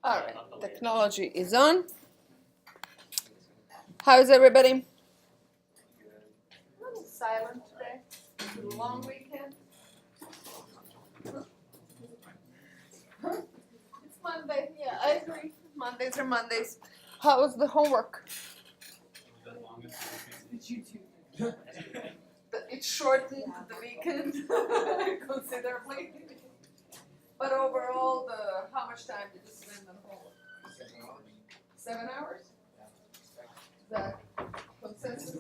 All right, technology is on. How's everybody? A little silent today. It's a long weekend. It's Monday. Yeah, I agree. Mondays are Mondays. How was the homework? It shortened the weekend considerably. But overall, how much time did you spend on homework? 7 hours? Is that consensus? A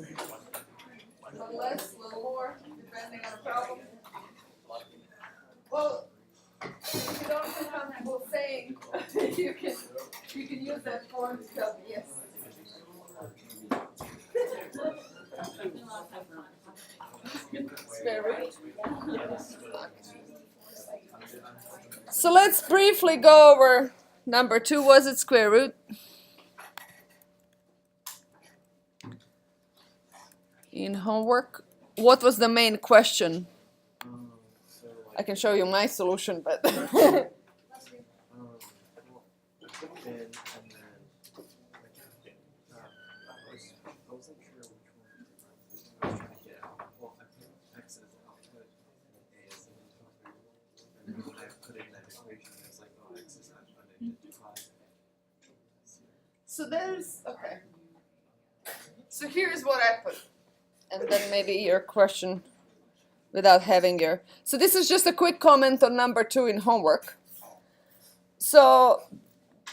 little less, a little more, depending on the problem. Well, if you don't feel comfortable saying, you can use that form to tell me yes. Square root. So let's briefly go over number 2. Was it square root? In homework, what was the main question? I can show you my solution, but so there's, okay. So here's what I put, and then maybe your question without having your, so this is just a quick comment on number 2 in homework. So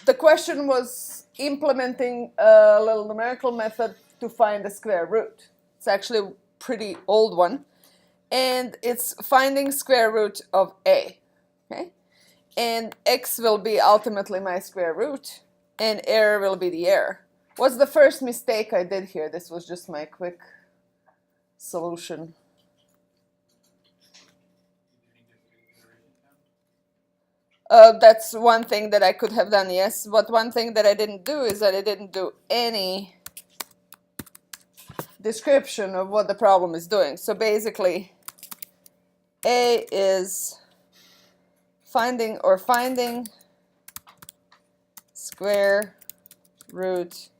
the question was implementing a little numerical method to find the square root. It's actually a pretty old one, and it's finding square root of a, okay? And x will be ultimately my square root, and error will be the error. What's the first mistake I did here? This was just my quick solution. That's one thing that I could have done, yes. But one thing that I didn't do is that I didn't do any description of what the problem is doing. So basically, A is finding square root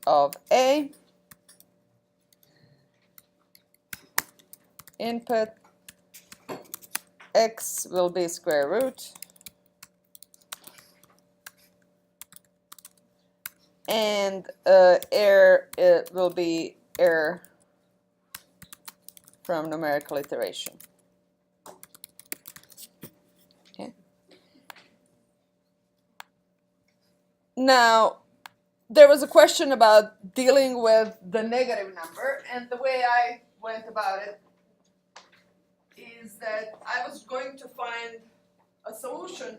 of A. Input x will be square root, and error will be error from numerical iteration. Okay. Now, there was a question about dealing with the negative number, and the way I went about it is that I was going to find a solution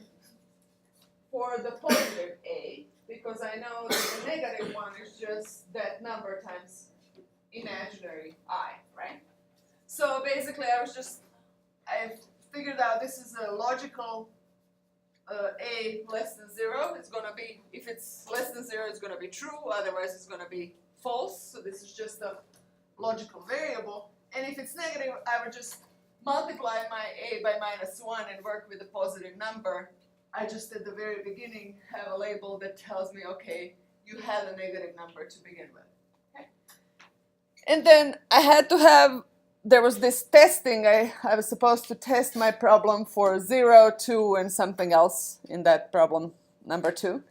for the positive a, because I know that the negative one is just that number times imaginary I, right? So basically I figured out this is a logical a less than 0. It's going to be, if it's less than 0, it's going to be true, otherwise it's going to be false. So this is just a logical variable. And if it's negative, I would just multiply my a by -1 and work with a positive number. I just at the very beginning have a label that tells me, okay, you had a negative number to begin with. Okay? And then I had to have, there was this testing, I was supposed to test my problem for 0, 2, and something else in that problem, number 2.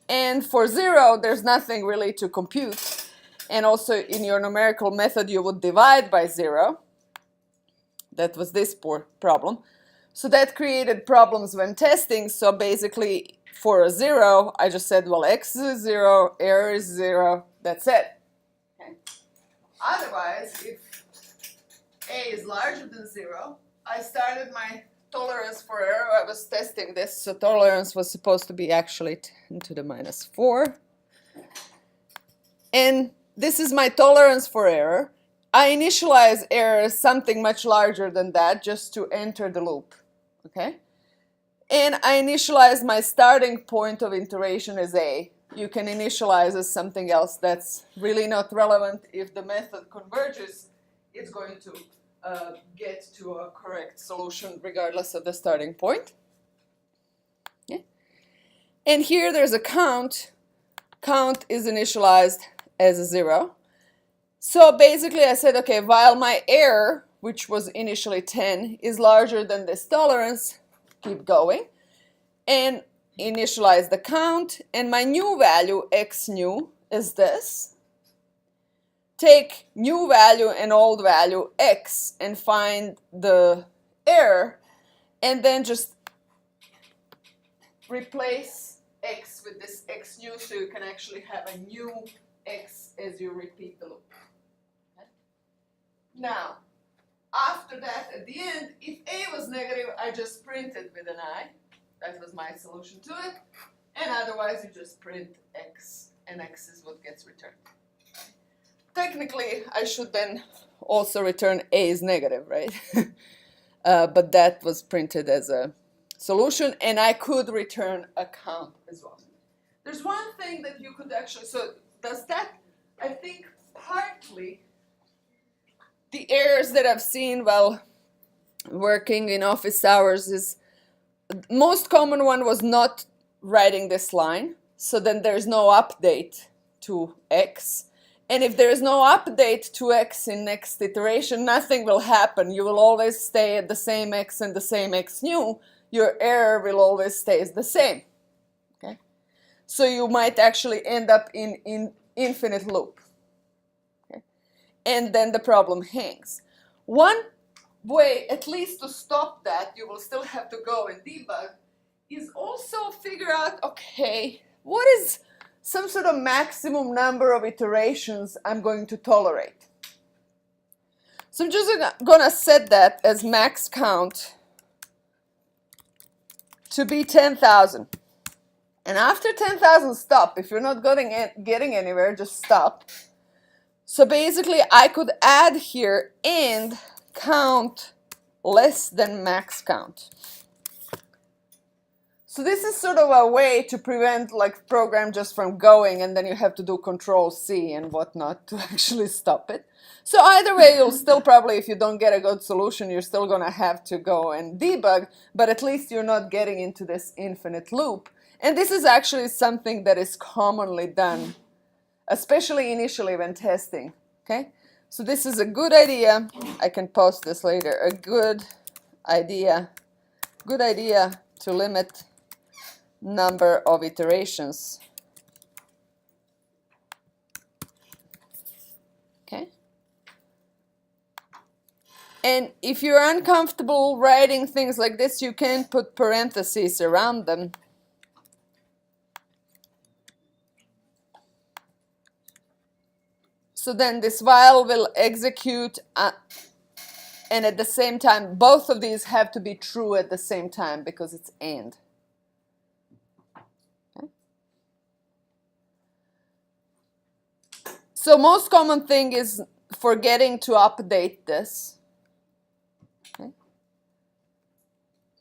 And for 0, there's nothing really to compute. And also in your numerical method, you would divide by 0. That was this poor problem. So that created problems when testing. So basically, for a 0, I just said, well, x is 0, error is 0, that's it. Okay. Otherwise, if a is larger than 0, I started my tolerance for error. I was testing this, so tolerance was supposed to be actually 10 to the -4. And this is my tolerance for error. I initialize error as something much larger than that just to enter the loop, okay? And I initialize my starting point of iteration as A. You can initialize as something else that's really not relevant. If the method converges, it's going to get to a correct solution regardless of the starting point. Yeah. And here there's a count. Count is initialized as a 0. So basically I said, okay, while my error, which was initially 10, is larger than this tolerance, keep going, and initialize the count, and my new value, x new, is this. Take new value and old value, x, and find the error, and then just replace x with this x new, so you can actually have a new x as you repeat the loop. Okay? Now, after that, at the end, if a was negative, I just print it with an I. That was my solution to it. And otherwise, you just print x, and x is what gets returned. Technically, I should then also return a is negative, right? But that was printed as a solution, and I could return a count as well. There's one thing that you could actually, so does that, I think partly the errors that I've seen while working in office hours is, most common one was not writing this line, so then there's no update to x. And if there is no update to x in next iteration, nothing will happen. You will always stay at the same x and the same x new. Your error will always stay the same. Okay? So you might actually end up in infinite loop. Okay? And then the problem hangs. One way, at least to stop that, you will still have to go and debug, is also figure out, okay, what is some sort of maximum number of iterations I'm going to tolerate. So I'm just going to set that as max count to be 10,000. And after 10,000, stop. If you're not getting anywhere, just stop. So basically, I could add here and count less than max count. So this is sort of a way to prevent like program just from going, and then you have to do Control-C and whatnot to actually stop it. So either way, you'll still probably, if you don't get a good solution, you're still going to have to go and debug, but at least you're not getting into this infinite loop. And this is actually something that is commonly done, especially initially when testing. Okay? So this is a good idea. I can post this later. A good idea to limit number of iterations. Okay? And if you're uncomfortable writing things like this, you can put parentheses around them. So then this while will execute, and at the same time, both of these have to be true at the same time because it's AND. So most common thing is forgetting to update this. Okay.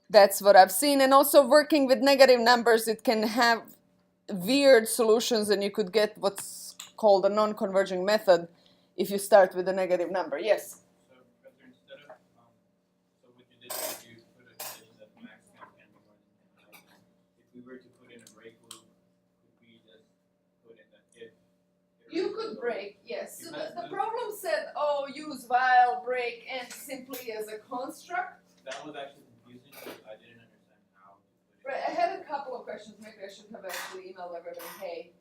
That's what I've seen. And also working with negative numbers, it can have weird solutions, and you could get what's called a non-converging method if you start with a negative number. Yes? So, but instead of, so what you did is you put a condition that max count can be more than 10,000. If we were to put in a break loop, could we just put in that if? You could break, yes. So the problem said, oh, use while, break, and simply as a construct. That was actually confusing because I didn't understand how to put it. Right, I had a couple of questions. Maybe I should have actually emailed everybody, hey,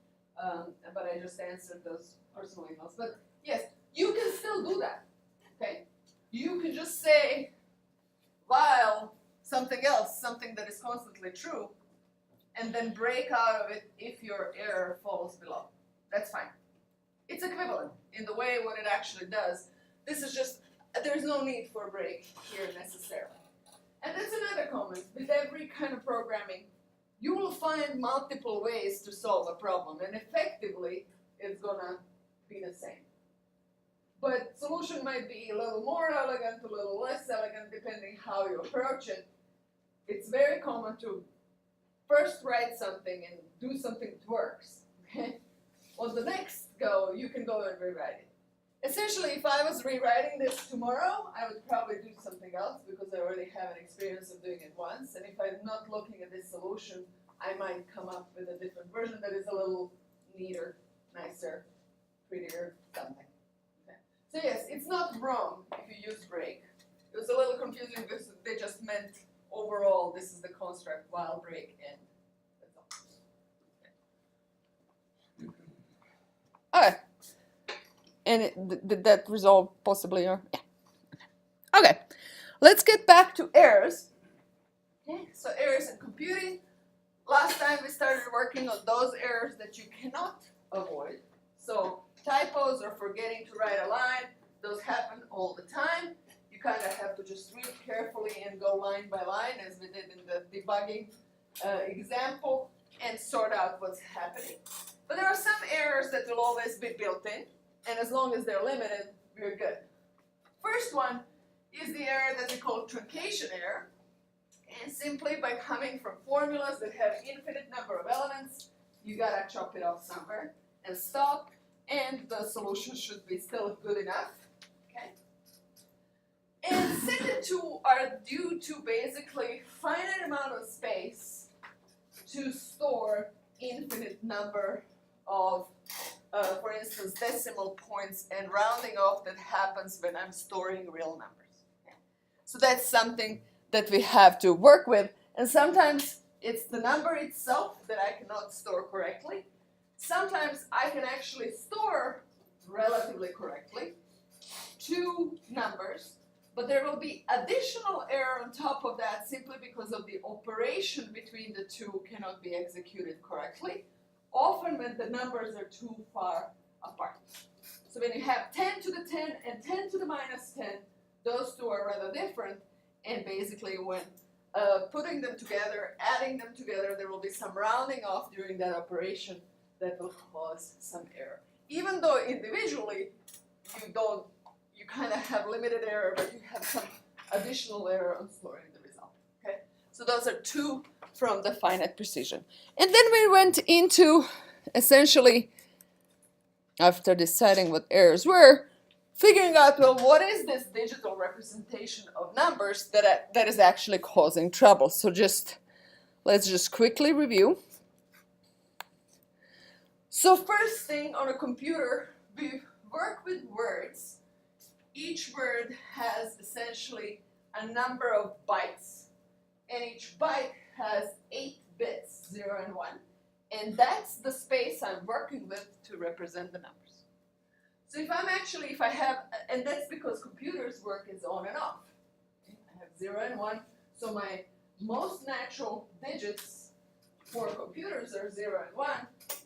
but I just answered those personal emails. But yes, you can still do that, okay? You can just say while something else, something that is constantly true, and then break out of it if your error falls below. That's fine. It's equivalent in the way what it actually does. This is just, there's no need for a break here necessarily. And that's another comment. With every kind of programming, you will find multiple ways to solve a problem, and effectively, it's gonna be the same. But solution might be a little more elegant, a little less elegant, depending how you approach it. It's very common to first write something and do something that works. Okay? On the next go, you can go and rewrite it. Essentially, if I was rewriting this tomorrow, I would probably do something else because I already have an experience of doing it once. And if I'm not looking at this solution, I might come up with a different version that is a little neater, nicer, prettier, something. Okay. So yes, it's not wrong if you use break. It was a little confusing because they just meant overall this is the construct while break end. That's all. Okay. And did that resolve possibly? Or yeah. Okay. Let's get back to errors. Okay. So errors in computing. Last time we started working on those errors that you cannot avoid. So typos or forgetting to write a line, those happen all the time. You kind of have to just read carefully and go line by line as we did in the debugging example and sort out what's happening. But there are some errors that will always be built in, and as long as they're limited, we're good. First one is the error that we call truncation error. And simply by coming from formulas that have infinite number of elements, you gotta chop it off somewhere and stop, and the solution should be still good enough. Okay? And second two are due to basically finite amount of space to store infinite number of, for instance, decimal points and rounding off that happens when I'm storing real numbers. Okay? So that's something that we have to work with, and sometimes it's the number itself that I cannot store correctly. Sometimes I can actually store relatively correctly two numbers, but there will be additional error on top of that simply because of the operation between the two cannot be executed correctly, often when the numbers are too far apart. So when you have 10 to the 10 and 10 to the minus 10, those two are rather different. And basically when putting them together, adding them together, there will be some rounding off during that operation that will cause some error. Even though individually you kind of have limited error, but you have some additional error on storing the result. Okay? So those are two from the finite precision. And then we went into essentially, after deciding what errors were, figuring out, well, what is this digital representation of numbers that is actually causing trouble? So let's just quickly review. So first thing on a computer, we work with words. Each word has essentially a number of bytes, and each byte has 8 bits, 0 and 1, and that's the space I'm working with to represent the numbers. So if I have, and that's because computers work is on and off. I have 0 and 1, so my most natural digits for computers are 0 and 1,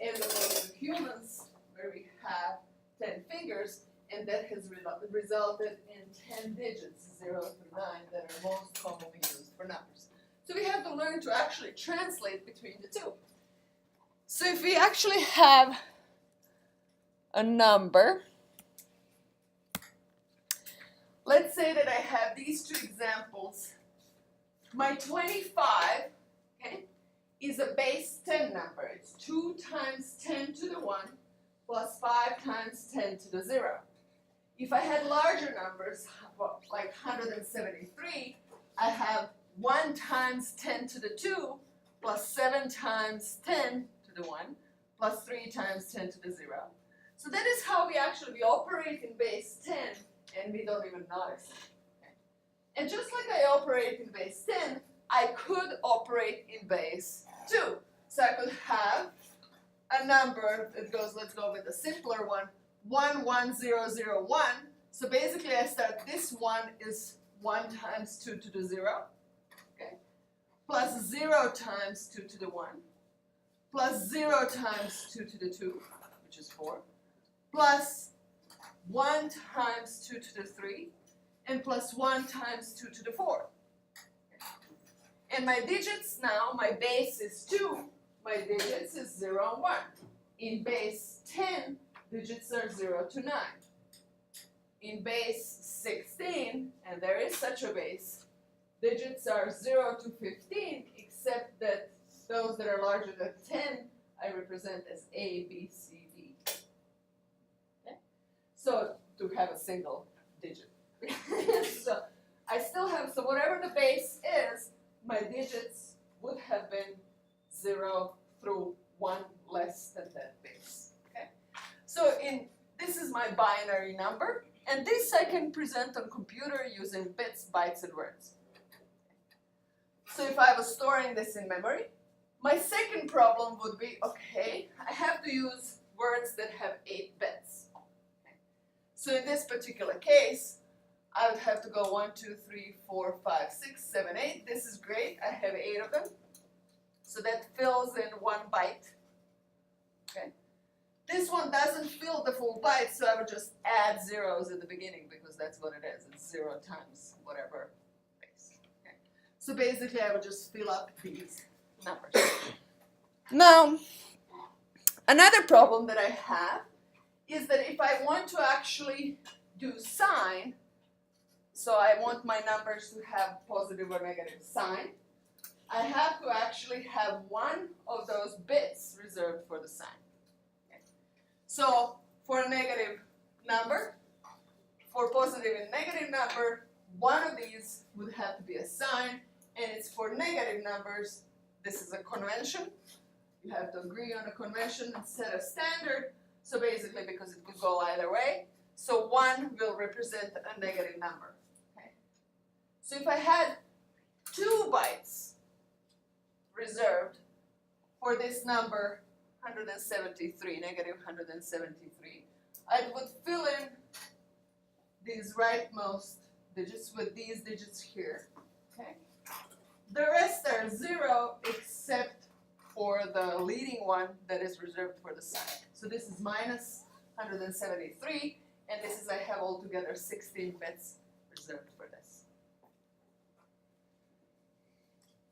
as opposed to humans, where we have 10 fingers, and that has resulted in 10 digits, 0 through 9, that are most commonly used for numbers. So we have to learn to actually translate between the two. So if we actually have a number, let's say that I have these two examples. My 25, okay, is a base 10 number. It's 2 times 10 to the 1 plus 5 times 10 to the 0. If I had larger numbers, like 173, I have 1 times 10 to the 2 plus 7 times 10 to the 1 plus 3 times 10 to the 0. So that is how we operate in base 10, and we don't even notice it. Okay. And just like I operate in base 10, I could operate in base 2. So I could have a number that goes, let's go with a simpler one, 11001. So basically I start, this 1 is 1 times 2 to the 0, okay, plus 0 times 2 to the 1, plus 0 times 2 to the 2, which is 4, plus 1 times 2 to the 3, and plus 1 times 2 to the 4. And my digits now, my base is 2, my digits is 0 and 1. In base 10, digits are 0 to 9. In base 16, and there is such a base, digits are 0 to 15, except that those that are larger than 10, I represent as A, B, C, D. Okay? So to have a single digit. So I still have, so whatever the base is, my digits would have been 0 through 1 less than that base. Okay? So this is my binary number, and this I can present on computer using bits, bytes, and words. So if I was storing this in memory, my second problem would be, okay, I have to use words that have 8 bits. Okay. So in this particular case, I would have to go 1, 2, 3, 4, 5, 6, 7, 8. This is great. I have 8 of them. So that fills in 1 byte. Okay. This one doesn't fill the full byte, so I would just add zeros at the beginning because that's what it is. It's 0 times whatever base. Okay. So basically, I would just fill up these numbers. Now, another problem that I have is that if I want to actually do sign, so I want my numbers to have positive or negative sign, I have to actually have one of those bits reserved for the sign. Okay. So for a negative number, for positive and negative number, one of these would have to be a sign, and it's for negative numbers. This is a convention. You have to agree on a convention and set a standard. So basically, because it could go either way, so 1 will represent a negative number. Okay. So if I had 2 bytes reserved for this number 173, negative 173, I would fill in these rightmost digits with these digits here. Okay. The rest are 0 except for the leading one that is reserved for the sign. So this is minus 173, and this is, I have altogether 16 bits reserved for this.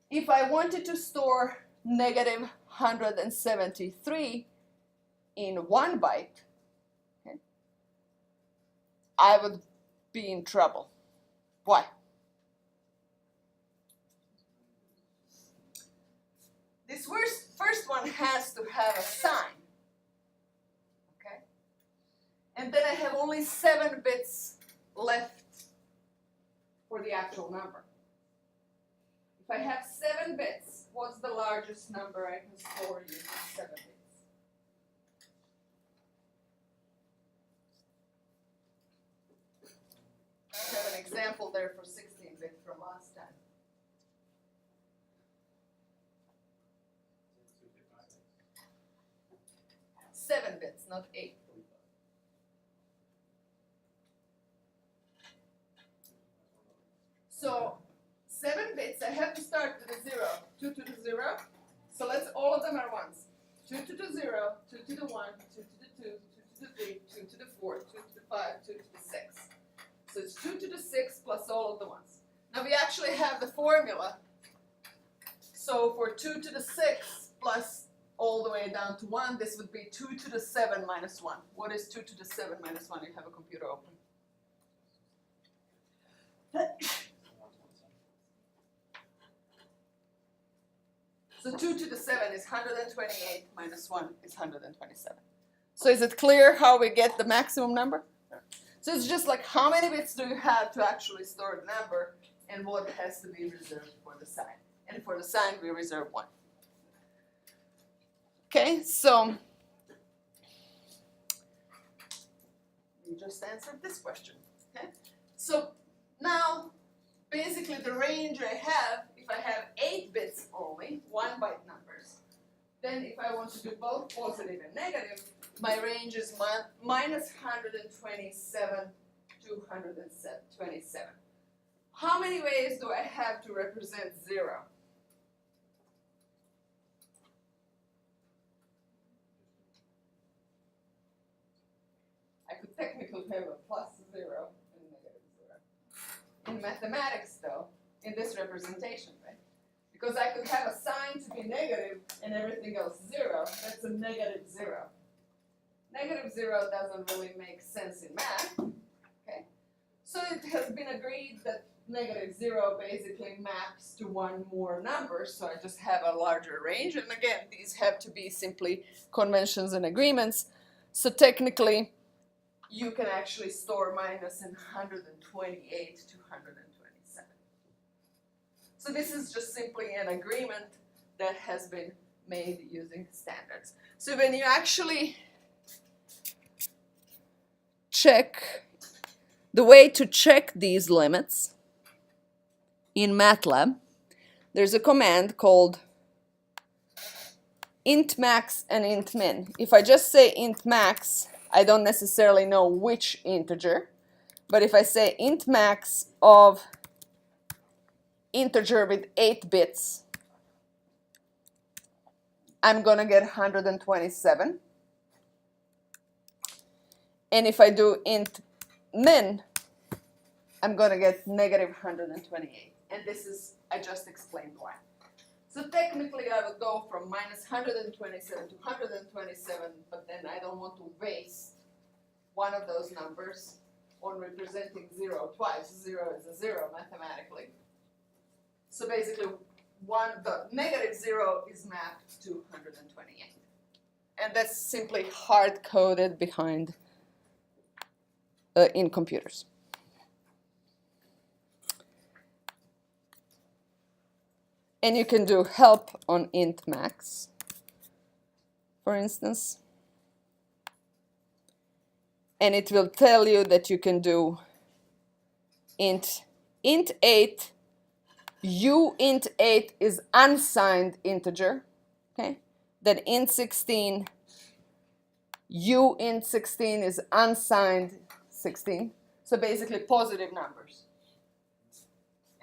If I wanted to store negative 173 in 1 byte, okay, I would be in trouble. Why? This first one has to have a sign, okay? And then I have only 7 bits left for the actual number. If I have 7 bits, what's the largest number I can store using 7 bits? I have an example there for 16-bit from last time. 7 bits, not 8. So 7 bits, I have to start with a 0, 2 to the 0. So let's, all of them are ones. 2 to the 0, 2 to the 1, 2 to the 2, 2 to the 3, 2 to the 4, 2 to the 5, 2 to the 6. So it's 2 to the 6 plus all of the ones. Now we actually have the formula. So for 2 to the 6 plus all the way down to 1, this would be 2 to the 7 minus 1. What is 2 to the 7 minus 1? You have a computer open. So 2 to the 7 is 128 minus 1 is 127. So is it clear how we get the maximum number? So it's just like how many bits do you have to actually store the number and what has to be reserved for the sign. And for the sign, we reserve 1. Okay, so we just answered this question. Okay, so now basically the range I have, if I have 8 bits only, 1 byte numbers, then if I want to do both positive and negative, my range is minus 127 to 127. How many ways do I have to represent 0? I could technically have a plus 0 and negative 0. In mathematics, though, in this representation, right? Because I could have a sign to be negative and everything else 0, that's a negative 0. Negative 0 doesn't really make sense in math, okay? So it has been agreed that negative 0 basically maps to one more number, so I just have a larger range, and again, these have to be simply conventions and agreements, so technically, you can actually store minus in 128 to 127. So this is just simply an agreement that has been made using standards. So when you actually check, the way to check these limits in MATLAB, there's a command called int max and int min. If I just say int max, I don't necessarily know which integer, but if I say int max of integer with 8 bits, I'm gonna get 127. And if I do int min, I'm gonna get negative 128. And this is, I just explained why. So technically I would go from minus 127 to 127, but then I don't want to waste one of those numbers on representing 0 twice. 0 is a 0 mathematically. So basically the negative 0 is mapped to 128. And that's simply hard-coded behind in computers. And you can do help on int max, for instance. And it will tell you that you can do int 8, int 8 is unsigned integer, okay? Then int 16, int 16 is unsigned 16. So basically positive numbers.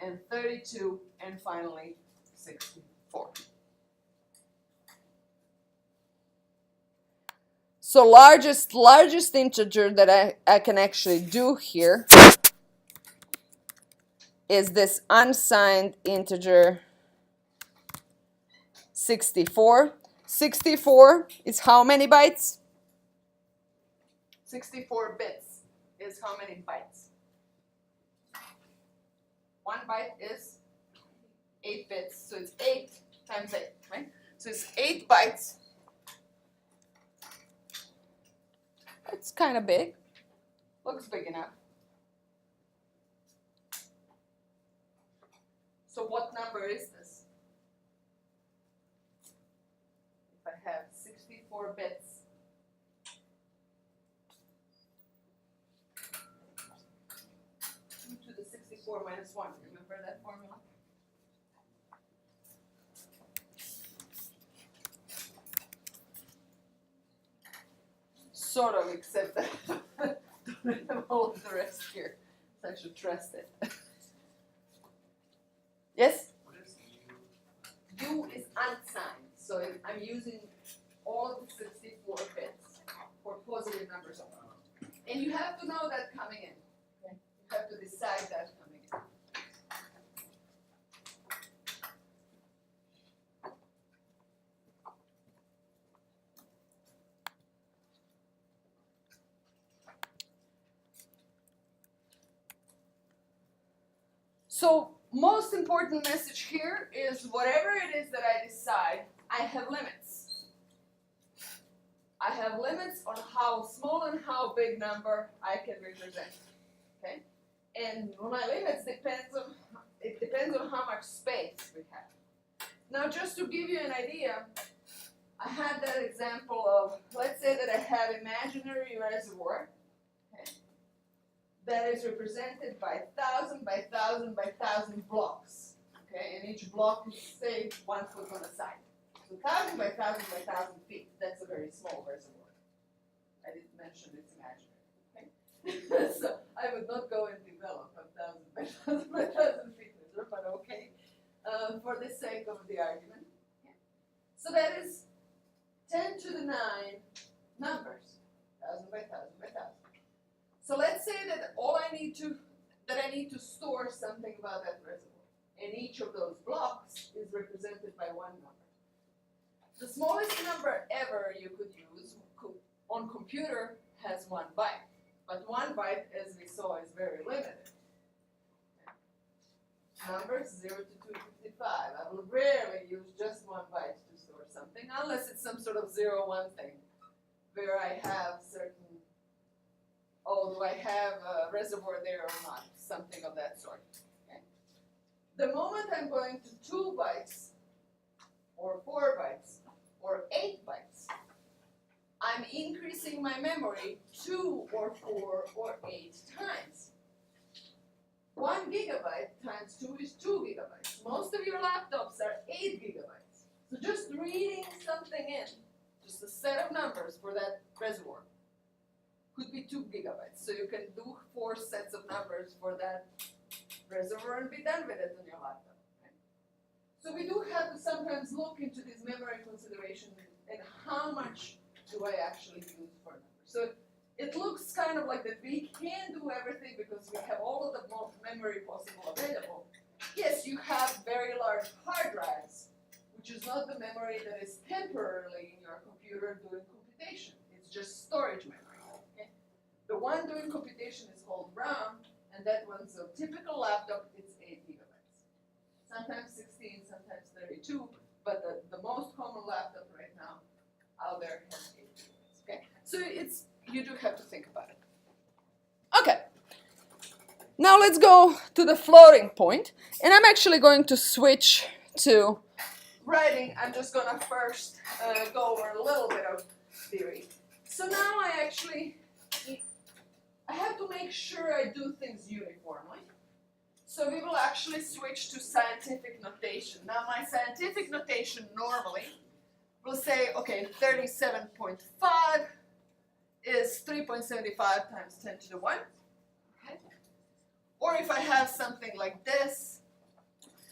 And 32, and finally 64. So largest integer that I can actually do here is this unsigned integer 64. 64 is how many bytes? 64 bits is how many bytes? 1 byte is 8 bits, so it's 8 times 8, right? So it's 8 bytes. It's kind of big. Looks big enough. So what number is this? If I have 64 bits, 2 to the 64 minus 1. Remember that formula? Sort of, except that I don't have all of the rest here, so I should trust it. Yes? What is U is unsigned, so I'm using all of the 64 bits for positive numbers. And you have to know that coming in. Okay? You have to decide that coming in. So most important message here is whatever it is that I decide, I have limits. I have limits on how small and how big number I can represent. Okay? And my limits depends on how much space we have. Now just to give you an idea, I had that example of, let's say that I have imaginary reservoir. That is represented by 1,000 by 1,000 by 1,000 blocks. Okay, and each block is, say, 1 foot on a side. So 1,000 by 1,000 by 1,000 feet. That's a very small reservoir. I didn't mention it's imaginary. Okay? So I would not go and develop a 1,000 by 1,000 by 1,000 feet reservoir, but okay, for the sake of the argument. Okay. So that is 10 to the 9 numbers. 1,000 by 1,000 by 1,000. So let's say that I need to store something about that reservoir, and each of those blocks is represented by 1 number. The smallest number ever you could use on computer has 1 byte, but 1 byte, as we saw, is very limited. Numbers 0 to 255. I will rarely use just 1 byte to store something, unless it's some sort of 0-1 thing, where I have certain. Oh, do I have a reservoir there or not? Something of that sort. Okay. The moment I'm going to 2 bytes or 4 bytes, increasing my memory 2 or 4 or 8 times. 1 gigabyte times 2 is 2 gigabytes. Most of your laptops are 8 gigabytes. So just reading something in, just a set of numbers for that reservoir, could be 2 gigabytes. So you can do 4 sets of numbers for that reservoir and be done with it on your laptop. Okay? So we do have to sometimes look into these memory considerations and how much do I actually use for numbers. So it looks kind of like that we can do everything because we have all of the memory possible available. Yes, you have very large hard drives, which is not the memory that is temporarily in your computer doing computation. It's just storage memory. Okay? The one doing computation is called RAM, and that one's a typical laptop, it's 8 gigabytes. Sometimes 16, sometimes 32, but the most common laptop right now out there has 8 gigabytes. Okay? So you do have to think about it. Okay. Now let's go to the floating point, and I'm actually going to switch to writing. I'm just going to first go over a little bit of theory. So now I have to make sure I do things uniformly. So we will actually switch to scientific notation. Now my scientific notation normally will say, okay, 37.5 is 3.75 times 10 to the 1. Okay? Or if I have something like this,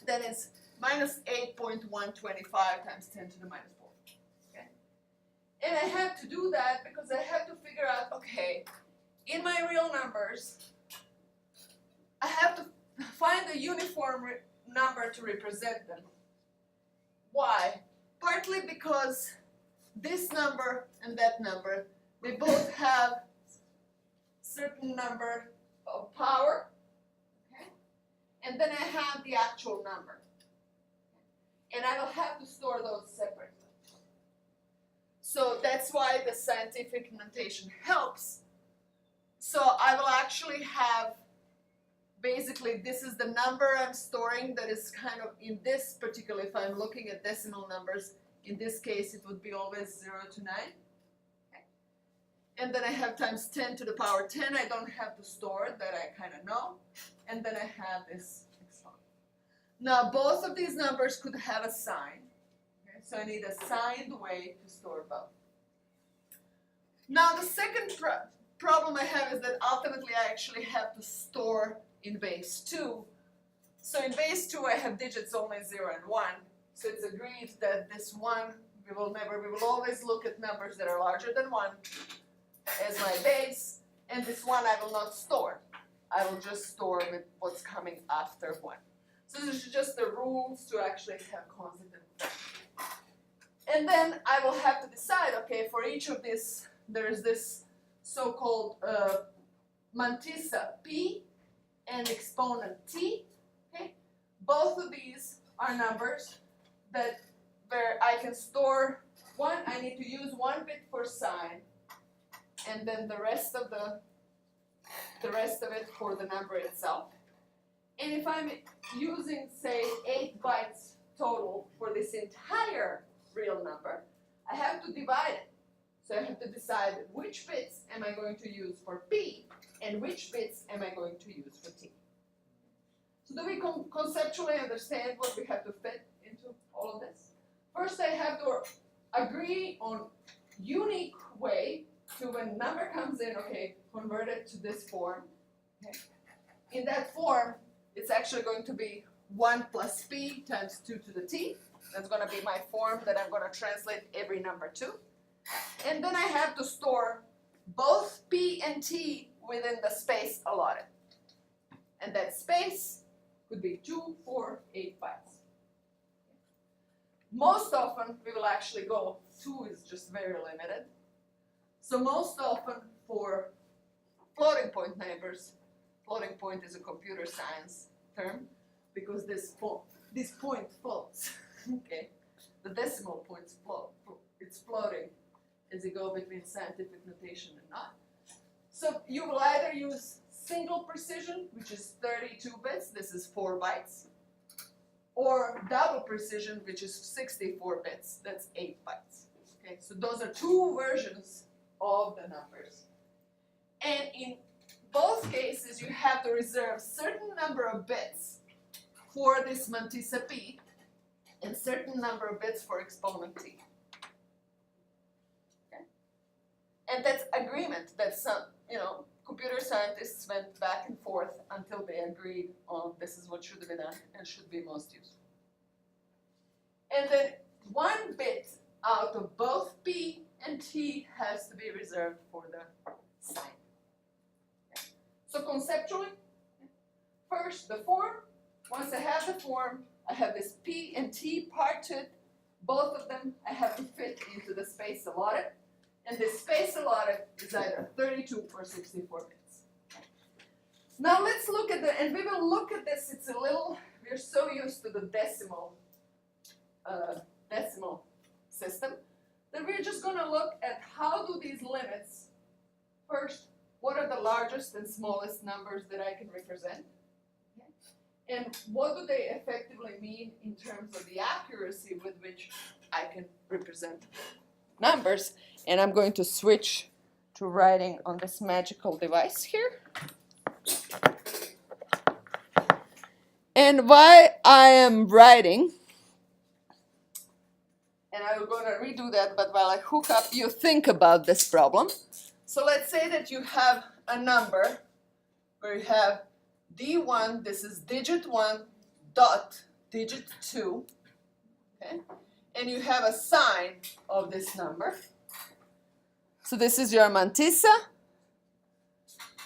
then it's minus 8.125 times 10 to the minus 4. Okay? And I have to do that because I have to figure out, okay, in my real numbers, I have to find a uniform number to represent them. Why? Partly because this number and that number, they both have certain number of power, okay? And then I have the actual number. And I will have to store those separately. So that's why the scientific notation helps. So I will actually have, basically this is the number I'm storing that is kind of in this particular, if I'm looking at decimal numbers, in this case it would be always 0 to 9. Okay. And then I have times 10 to the power 10, I don't have to store it, that I kind of know. And then I have this exponent. Now both of these numbers could have a sign. Okay. So I need a signed way to store both. Now the second problem I have is that ultimately I actually have to store in base 2. So in base 2 I have digits only 0 and 1. So it's agreed that this 1, we will always look at numbers that are larger than 1 as my base, and this 1 I will not store. I will just store with what's coming after 1. So this is just the rules to actually have constant and and then I will have to decide, okay, for each of this, there's this so-called mantissa P and exponent T. Okay? Both of these are numbers that where I can store one, I need to use 1 bit for sign, and then the rest of it for the number itself. And if I'm using, say, 8 bytes total for this entire real number, I have to divide it. So I have to decide which bits am I going to use for P and which bits am I going to use for T. So do we conceptually understand what we have to fit into all of this? First I have to agree on unique way to when number comes in, okay, convert it to this form. Okay. In that form, it's actually going to be 1 plus P times 2 to the T. That's going to be my form that I'm going to translate every number to. And then I have to store both P and T within the space allotted. And that space could be 2, 4, 8 bytes. Most often we will actually go, 2 is just very limited. So most often for floating point numbers, floating point is a computer science term because this point floats. Okay, the decimal points float. It's floating as you go between scientific notation and not. So you will either use single precision, which is 32 bits, this is 4 bytes, or double precision, which is 64 bits, that's 8 bytes. Okay, so those are 2 versions of the numbers. And in both cases, you have to reserve certain number of bits for this mantissa p and certain number of bits for exponent t. Okay? And that's agreement. That's some, computer scientists went back and forth until they agreed on this is what should be done and should be most useful. And then one bit out of both p and t has to be reserved for the sign. Okay. So conceptually, first the form. Once I have the form, I have this p and t part to it. Both of them I have to fit into the space allotted. And the space allotted is either 32 or 64 bits. Now let's look at and we will look at this, it's a little, we're so used to the decimal system that we're just going to look at how do these limits, first, what are the largest and smallest numbers that I can represent? Okay. And what do they effectively mean in terms of the accuracy with which I can represent numbers? And I'm going to switch to writing on this magical device here. And while I am writing, and I'm going to redo that, but while I hook up, you think about this problem. So let's say that you have a number where you have D1, this is digit 1 dot digit 2, okay? And you have a sign of this number. So this is your mantissa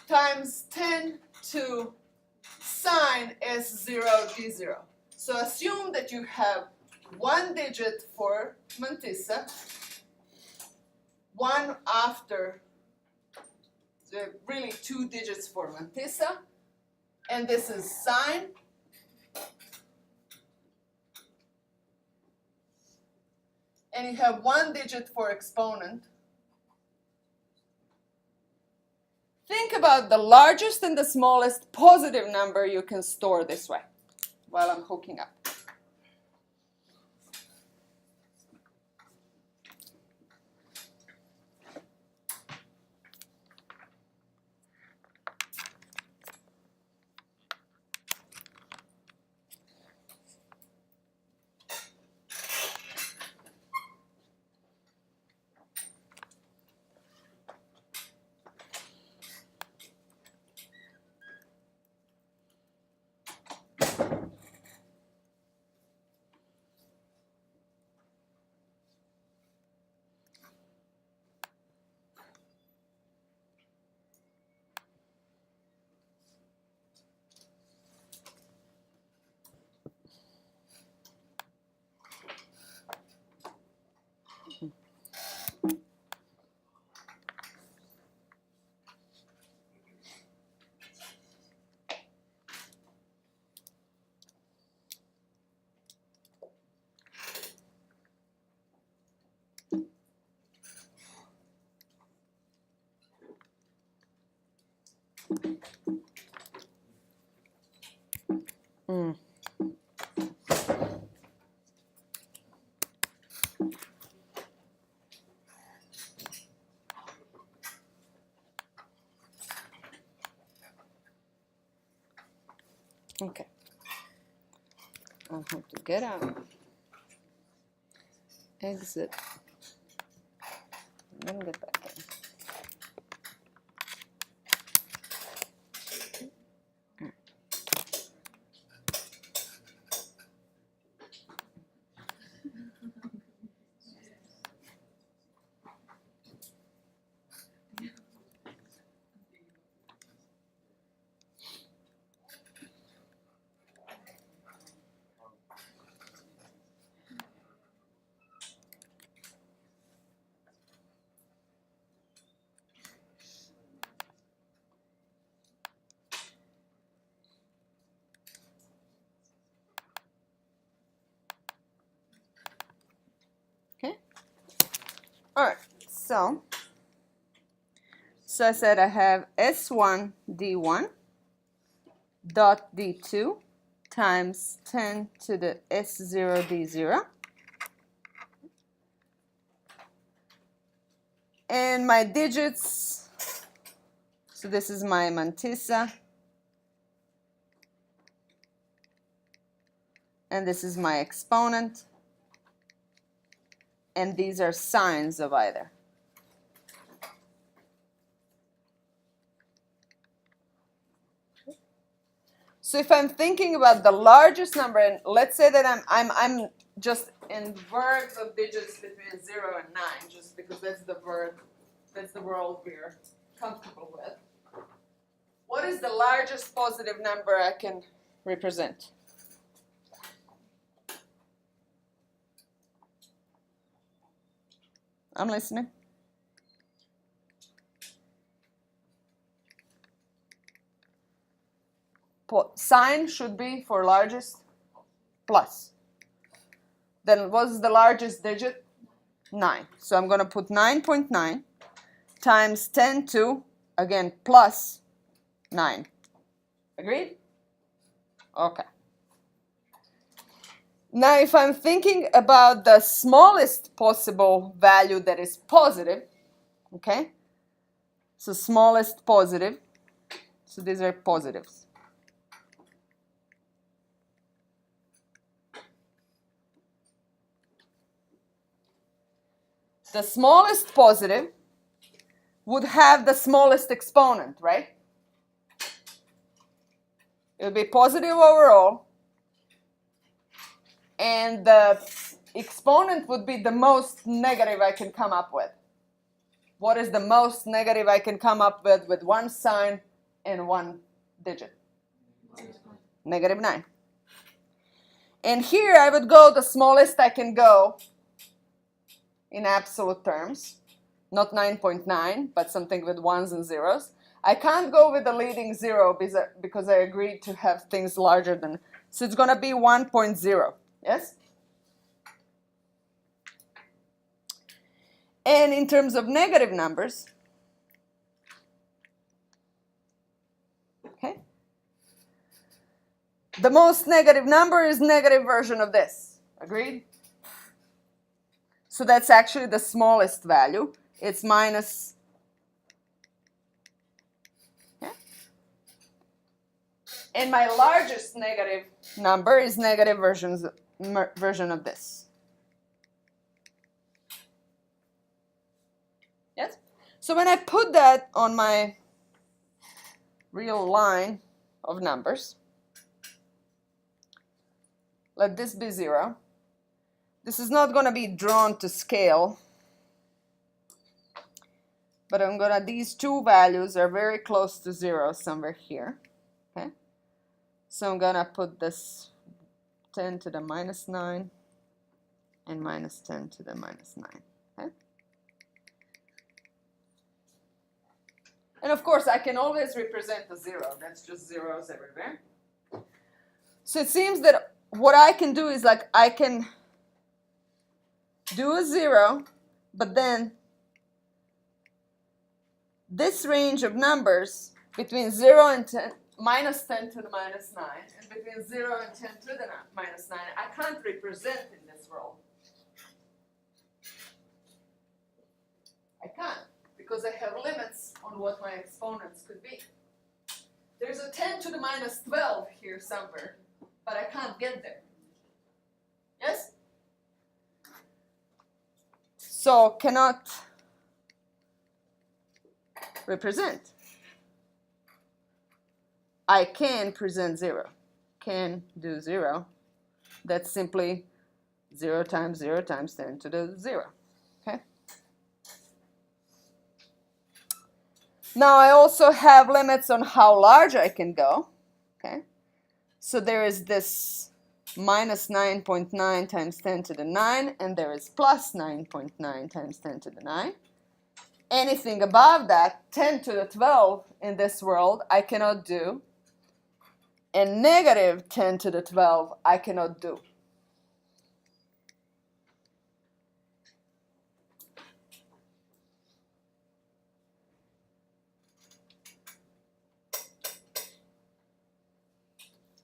times 10 to sign S0 D0. So assume that you have one digit for mantissa, one after, so really 2 digits for mantissa, and this is sign. And you have 1 digit for exponent. Think about the largest and the smallest positive number you can store this way while I'm hooking up. Okay. I'll have to get out, exit, and then get back in. All right, so I said I have S1 D1 dot D2 times 10 to the S0 D0. And my digits, so this is my mantissa. And this is my exponent. And these are signs of either. So if I'm thinking about the largest number, and let's say that I'm just in words of digits between 0 and 9, just because that's the world we're comfortable with. What is the largest positive number I can represent? I'm listening. Sign should be for largest plus. Then what's the largest digit? 9. So I'm going to put 9.9 times 10 to, again, plus 9. Agreed? Okay. Now, if I'm thinking about the smallest possible value that is positive, okay? So smallest positive. So these are positives. The smallest positive would have the smallest exponent, right? It would be positive overall. And the exponent would be the most negative I can come up with. What is the most negative I can come up with one sign and one digit? Negative 9. And here I would go the smallest I can go in absolute terms. Not 9.9, but something with ones and zeros. I can't go with the leading 0 because I agreed to have things larger than. So it's going to be 1.0. Yes? And in terms of negative numbers, okay, the most negative number is negative version of this. Agreed? So that's actually the smallest value. It's minus. Okay. And my largest negative number is negative version of this. Yes? So when I put that on my real line of numbers, let this be 0. This is not going to be drawn to scale, but these two values are very close to 0 somewhere here. Okay? So I'm going to put this 10 to the minus 9 and minus 10 to the minus 9. Okay? And of course, I can always represent a 0. That's just zeros everywhere. So it seems that what I can do is like I can do a 0, but then this range of numbers between 0 and 10, minus 10 to the minus 9, and between 0 and 10 to the minus 9, I can't represent in this world. I can't, because I have limits on what my exponents could be. There's a 10 to the minus 12 here somewhere, but I can't get there. Yes? So cannot represent. I can present 0. Can do 0. That's simply 0 times 0 times 10 to the 0. Okay? Now I also have limits on how large I can go. Okay? So there is this minus 9.9 times 10 to the 9, and there is plus 9.9 times 10 to the 9. Anything above that, 10 to the 12 in this world, I cannot do. And negative 10 to the 12, I cannot do.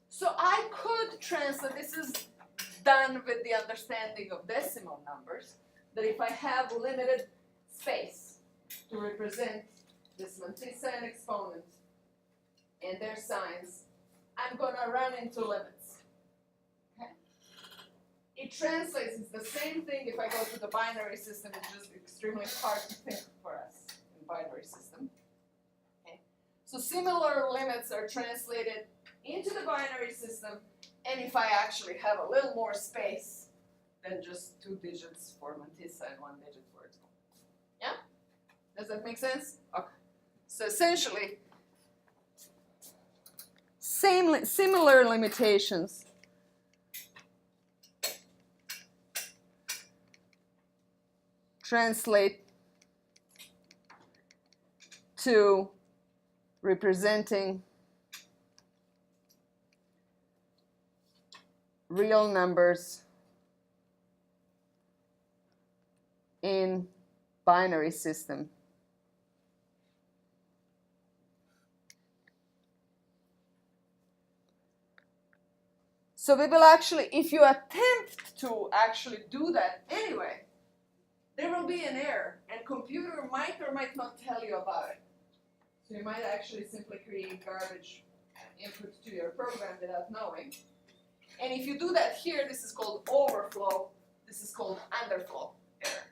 So I could translate, this is done with the understanding of decimal numbers, that if I have limited space, to represent this mantissa and exponent and their signs, I'm going to run into limits. Okay? It translates, it's the same thing if I go to the binary system, it's just extremely hard to think for us in binary system. Okay? So similar limits are translated into the binary system, and if I actually have a little more space than just 2 digits for mantissa and 1 digit for exponent. Yeah? Does that make sense? Okay. So essentially, similar limitations translate to representing real numbers in binary system. So we will actually, if you attempt to actually do that anyway, there will be an error, and computer might or might not tell you about it. So you might actually simply create garbage input to your program without knowing. And if you do that here, this is called overflow, this is called underflow error.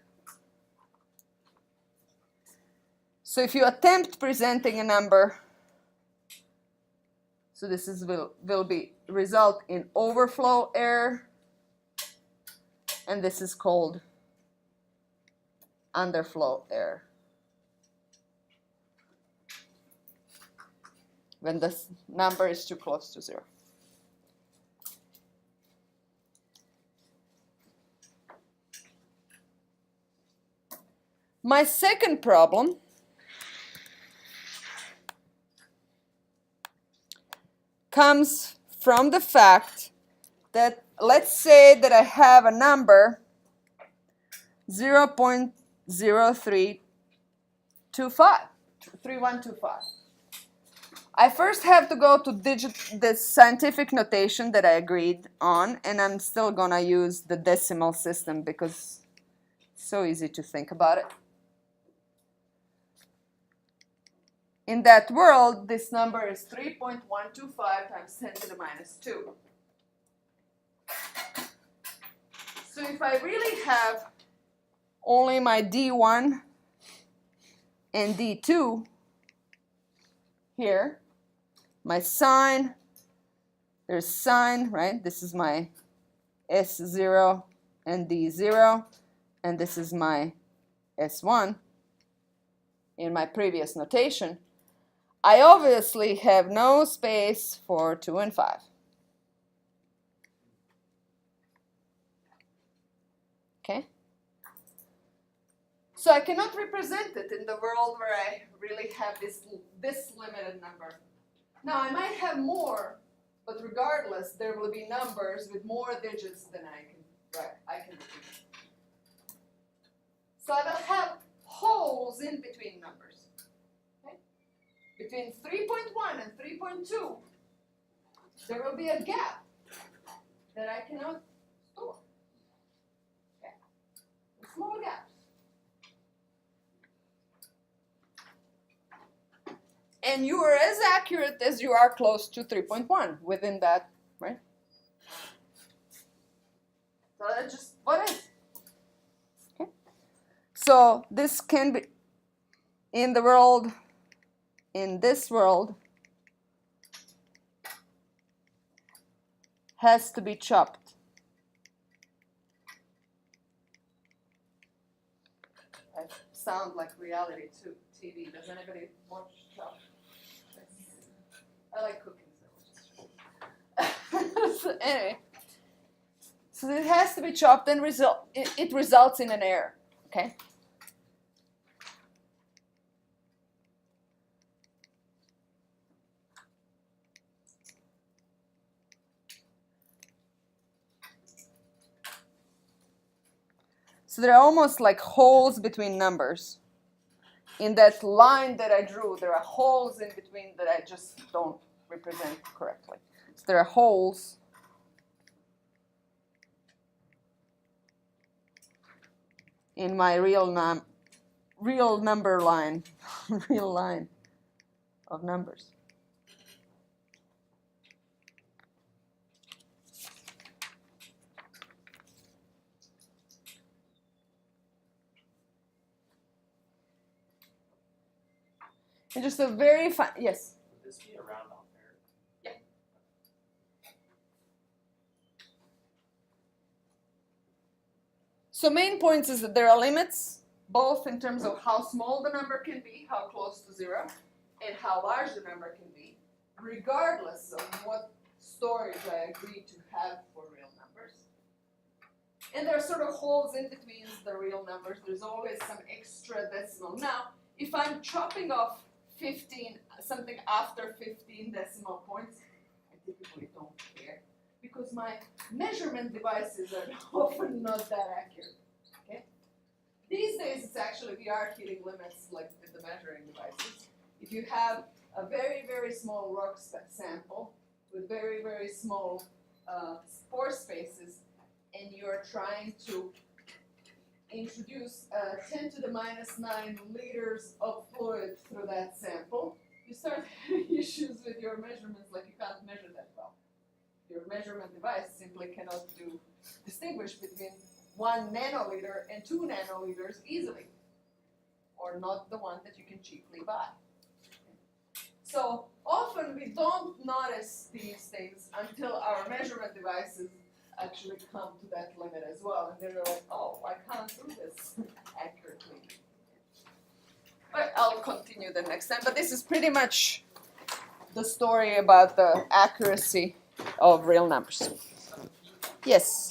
So if you attempt presenting a number, so this is will be result in overflow error, and this is called underflow error. When the number is too close to 0. My second problem comes from the fact that, let's say that I have a number 0.0325. I first have to go to the scientific notation that I agreed on, and I'm still going to use the decimal system because it's so easy to think about it. In that world, this number is 3.125 times 10 to the minus 2. So if I really have only my D1 and D2 here, my sign, there's sign, right? This is my S0 and D0, and this is my S1 in my previous notation. I obviously have no space for 2 and 5. Okay? So I cannot represent it in the world where I really have this limited number. Now I might have more, but regardless, there will be numbers with more digits than I can represent. So I will have holes in between numbers. Between 3.1 and 3.2, there will be a gap that I cannot store. Okay? Small gaps. And you are as accurate as you are close to 3.1 within that, right? So that's just what is. Okay? So this can be in the world. In this world, has to be chopped. I sound like reality TV. Does anybody watch Chopped? I like cooking, so so anyway, so it has to be chopped, and it results in an error. Okay. So they're almost like holes between numbers. In that line that I drew, there are holes in between that I just don't represent correctly. So there are holes in my real real number line, real line of numbers. And just a very fine, yes? Would this be a round off error? Yeah. So main points is that there are limits, both in terms of how small the number can be, how close to zero, and how large the number can be, regardless of what storage I agree to have for real numbers. And there are sort of holes in between the real numbers. There's always some extra decimal. Now, if I'm chopping off 15, something after 15 decimal points, I typically don't care because my measurement devices are often not that accurate. Okay? These days, it's actually, we are hitting limits like with the measuring devices. If you have a very, very small rock sample with very, very small pore spaces, and you're trying to introduce 10 to the minus 9 liters of fluid through that sample, you start having issues with your measurements, like you can't measure that well. Your measurement device simply cannot distinguish between 1 nanoliter and 2 nanoliters easily, or not the one that you can cheaply buy. So often we don't notice these things until our measurement devices actually come to that limit as well, and they're like, oh, I can't do this accurately. But I'll continue the next time. But this is pretty much the story about the accuracy of real numbers. Yes?